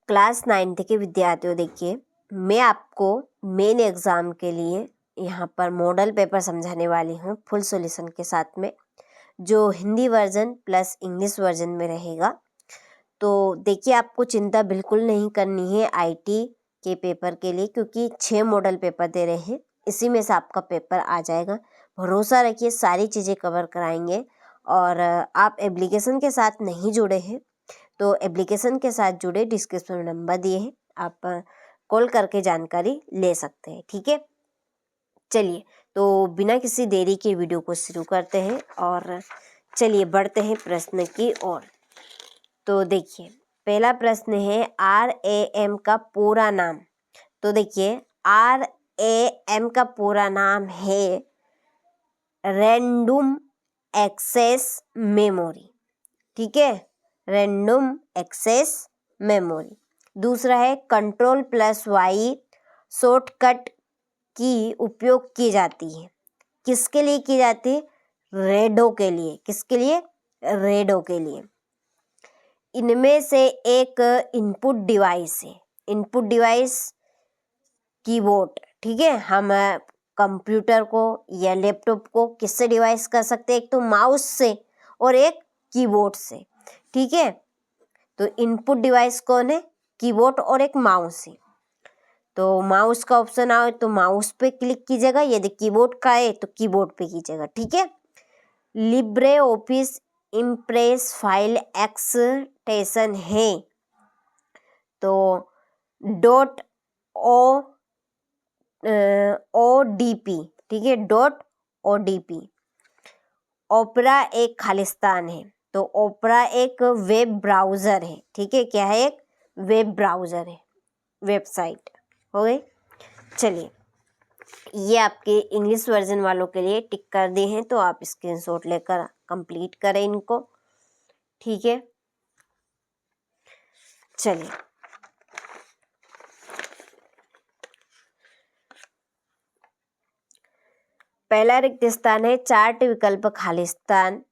Class 9th के विद्यार्थियों, देखिए मैं आपको मेन एग्ज़ाम के लिए यहाँ पर मॉडल पेपर समझाने वाली हूँ फुल सॉल्यूशन के साथ में, जो Hindi version plus English version में रहेगा। तो देखिए आपको चिंता बिल्कुल नहीं करनी है आईटी के पेपर के लिए, क्योंकि 6 मॉडल पेपर दे रहे हैं, इसी में से आपका पेपर आ जाएगा। भरोसा रखिए, सारी चीज़ें कवर कराएंगे। और आप एप्लीकेशन के साथ नहीं जुड़े हैं तो एप्लीकेशन के साथ जुड़े, डिस्क्रिप्शन में नंबर दिए हैं, आप कॉल करके जानकारी ले सकते हैं। ठीक है, चलिए तो बिना किसी देरी के वीडियो को शुरू करते हैं और चलिए बढ़ते हैं प्रश्न की ओर। तो देखिए पहला प्रश्न है RAM का पूरा नाम। तो देखिए RAM का पूरा नाम है रैंडम एक्सेस मेमोरी। ठीक है, रैंडम एक्सेस मेमोरी। दूसरा है Ctrl+Y शॉर्टकट की उपयोग की जाती है। किसके लिए की जाती है? रेडो के लिए। किसके लिए? रेडो के लिए। इनमें से एक इनपुट डिवाइस है। Input device keyboard. ठीक है, हम कंप्यूटर को या लैपटॉप को किससे डिवाइस कर सकते हैं? एक तो माउस से और एक कीबोर्ड से। ठीक है, तो इनपुट डिवाइस कौन है? कीबोर्ड और एक माउस है। तो माउस का ऑप्शन आए तो माउस पे क्लिक कीजिएगा, यदि कीबोर्ड का है तो कीबोर्ड पे कीजिएगा। ठीक है, Libre office impress file extension है तो .ODP। ठीक है, .ODP। ओपेरा एक खालिस्तान है तो ओपेरा एक वेब ब्राउज़र है। ठीक है, क्या है? एक वेब ब्राउज़र है, वेबसाइट। हो गई। चलिए ये आपके इंग्लिश वर्जन वालों के लिए टिक कर दिए हैं, तो आप स्क्रीनशॉट लेकर कंप्लीट करें इनको। ठीक है, चलिए पहला रिक्त स्थान है चार्ट विकल्प खालिस्तान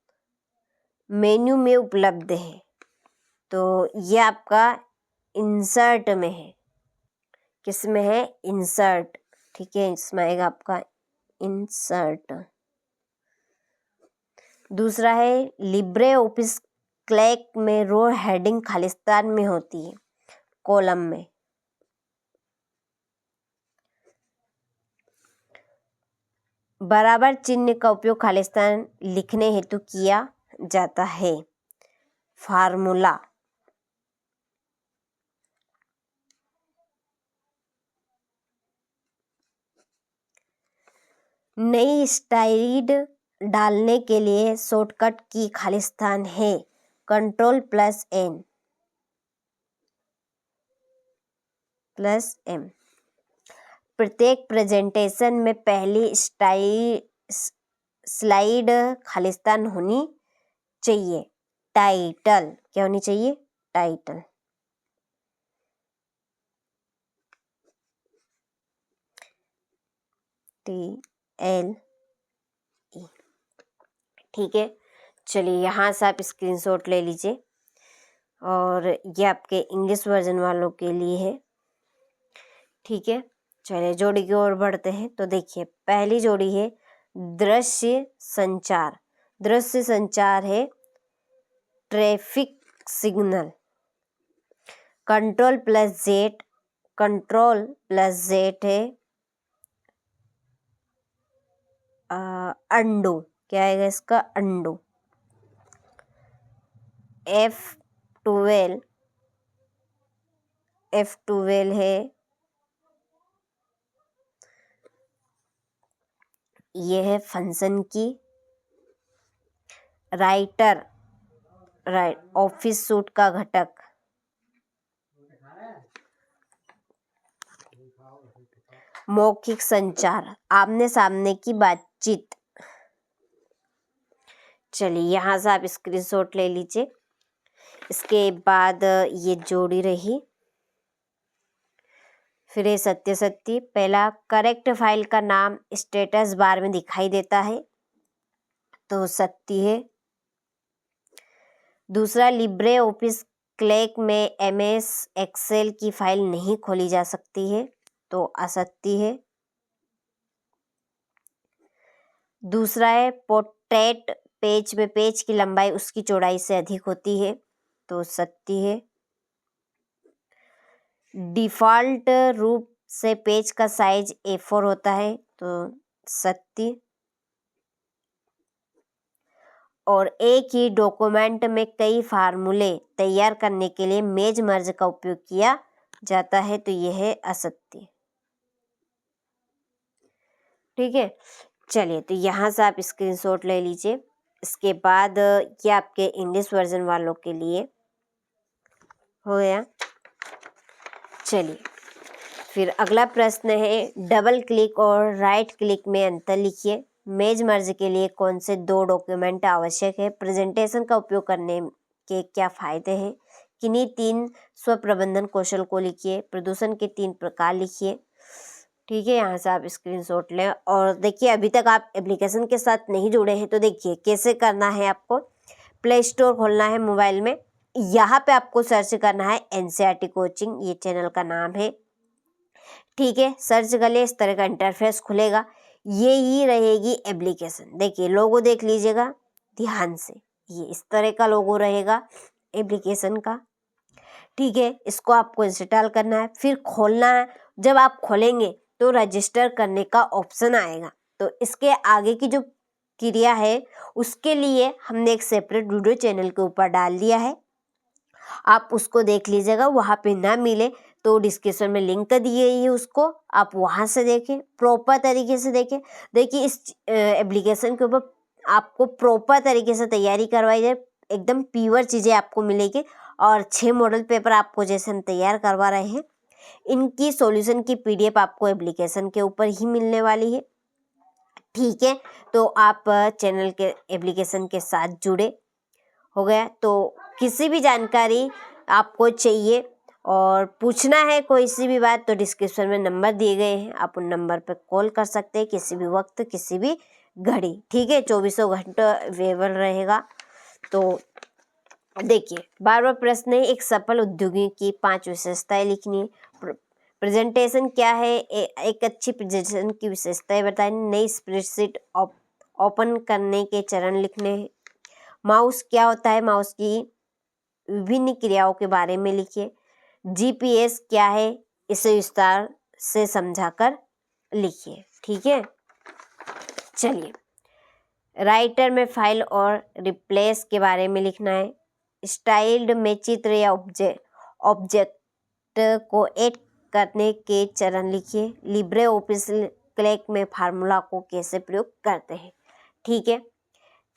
मेन्यू में उपलब्ध है। तो ये आपका इंसर्ट में है। किस में है? इंसर्ट। ठीक है, इसमें आएगा आपका इंसर्ट। दूसरा है लिब्रे ऑफिस क्लैक में रो हेडिंग खालिस्तान में होती है, कॉलम में। बराबर चिन्ह का उपयोग खालिस्तान लिखने हेतु किया जाता है, फार्मूला। नई स्टाइल डालने के लिए शॉर्टकट की खालिस्तान है Ctrl+N +M। प्रत्येक प्रेजेंटेशन में पहली स्लाइड खालिस्तान होनी चाहिए, टाइटल। क्या होनी चाहिए? टाइटल। TLE। ठीक है, चलिए यहाँ से आप स्क्रीनशॉट ले लीजिए और ये आपके इंग्लिश वर्जन वालों के लिए है। ठीक है, चलिए जोड़ी की ओर बढ़ते हैं। तो देखिए पहली जोड़ी है दृश्य संचार। दृश्य संचार है ट्रैफिक सिग्नल। Ctrl+Z। Ctrl+Z है अंडू। क्या आएगा इसका? अंडू। F12 है, ये है फंक्शन की। राइटर, ऑफिस सूट का घटक। मौखिक संचार, आमने सामने की बातचीत। चलिए यहाँ से आप स्क्रीनशॉट ले लीजिए। इसके बाद ये जोड़ी रही, फिर ये सत्य सत्य। पहला करेक्ट फाइल का नाम स्टेटस बार में दिखाई देता है तो सत्य है। दूसरा लिब्रे ऑफिस क्लैक में MS एक्सेल की फाइल नहीं खोली जा सकती है, तो असत्य है। दूसरा है पोर्ट्रेट पेज में पेज की लंबाई उसकी चौड़ाई से अधिक होती है, तो सत्य है। डिफ़ॉल्ट रूप से पेज का साइज A4 होता है, तो सत्य। और एक ही डॉक्यूमेंट में कई फार्मूले तैयार करने के लिए मेज मर्ज का उपयोग किया जाता है, तो यह है असत्य। ठीक है, चलिए तो यहाँ से आप स्क्रीनशॉट ले लीजिए। इसके बाद ये आपके इंग्लिश वर्जन वालों के लिए हो गया। चलिए फिर अगला प्रश्न है, डबल क्लिक और राइट क्लिक में अंतर लिखिए। मेज मर्ज के लिए कौन से 2 डॉक्यूमेंट आवश्यक है? प्रेजेंटेशन का उपयोग करने के क्या फायदे हैं? किन्हीं 3 स्व प्रबंधन कौशल को लिखिए। प्रदूषण के 3 प्रकार लिखिए। ठीक है, यहाँ से आप स्क्रीनशॉट लें। और देखिए अभी तक आप एप्लीकेशन के साथ नहीं जुड़े हैं तो देखिए कैसे करना है। आपको प्ले स्टोर खोलना है मोबाइल में, यहाँ पे आपको सर्च करना है NCERT कोचिंग, ये चैनल का नाम है। ठीक है, सर्च कर लिए, इस तरह का इंटरफेस खुलेगा। ये ही रहेगी एप्लीकेशन। देखिए लोगो देख लीजिएगा ध्यान से, ये इस तरह का लोगो रहेगा एप्लीकेशन का। ठीक है, इसको आपको इंस्टॉल करना है, फिर खोलना है। जब आप खोलेंगे तो रजिस्टर करने का ऑप्शन आएगा। तो इसके आगे की जो क्रिया है उसके लिए हमने एक सेपरेट वीडियो चैनल के ऊपर डाल दिया है, आप उसको देख लीजिएगा। वहाँ पे ना मिले तो डिस्क्रिप्शन में लिंक दी गई है, उसको आप वहाँ से देखें, प्रॉपर तरीके से देखें। देखिए इस एप्लीकेशन के ऊपर आपको प्रॉपर तरीके से तैयारी करवाई जाए, एकदम प्योर चीज़ें आपको मिलेगी। और 6 मॉडल पेपर आपको जैसे हम तैयार करवा रहे हैं, इनकी सॉल्यूशन की PDF आपको एप्लीकेशन के ऊपर ही मिलने वाली है। ठीक है, तो आप चैनल के एप्लीकेशन के साथ जुड़े हो गया। तो किसी भी जानकारी आपको चाहिए और पूछना है कोई सी भी बात, तो डिस्क्रिप्शन में नंबर दिए गए हैं, आप उन नंबर पर कॉल कर सकते हैं किसी भी वक्त, किसी भी घड़ी। ठीक है, 24 घंटे अवेलेबल रहेगा। तो देखिए बार बार प्रश्न है, एक सफल उद्योगी की 5 विशेषताएं लिखनी है। प्रेजेंटेशन क्या है? एक अच्छी प्रेजेंटेशन की विशेषताएं बताएं। नई स्प्रेडशीट ओपन करने के चरण लिखने हैं। माउस क्या होता है? माउस की विभिन्न क्रियाओं के बारे में लिखिए। GPS क्या है? इसे विस्तार से समझाकर लिखिए। ठीक है, चलिए राइटर में फाइल और रिप्लेस के बारे में लिखना है। स्टाइल्ड में चित्र या ऑब्जेक्ट को ऐड करने के चरण लिखिए। लिब्रे ऑफिस क्लैक में फार्मूला को कैसे प्रयोग करते हैं। ठीक है,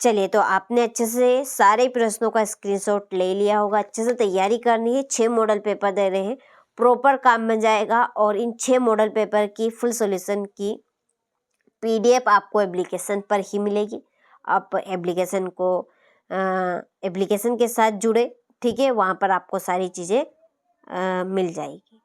चलिए तो आपने अच्छे से सारे प्रश्नों का स्क्रीनशॉट ले लिया होगा। अच्छे से तैयारी करनी है, 6 मॉडल पेपर दे रहे हैं, प्रॉपर काम बन जाएगा। और इन 6 मॉडल पेपर की फुल सॉल्यूशन की PDF आपको एप्लीकेशन पर ही मिलेगी। आप एप्लीकेशन के साथ जुड़े। ठीक है, वहाँ पर आपको सारी चीज़ें मिल जाएगी।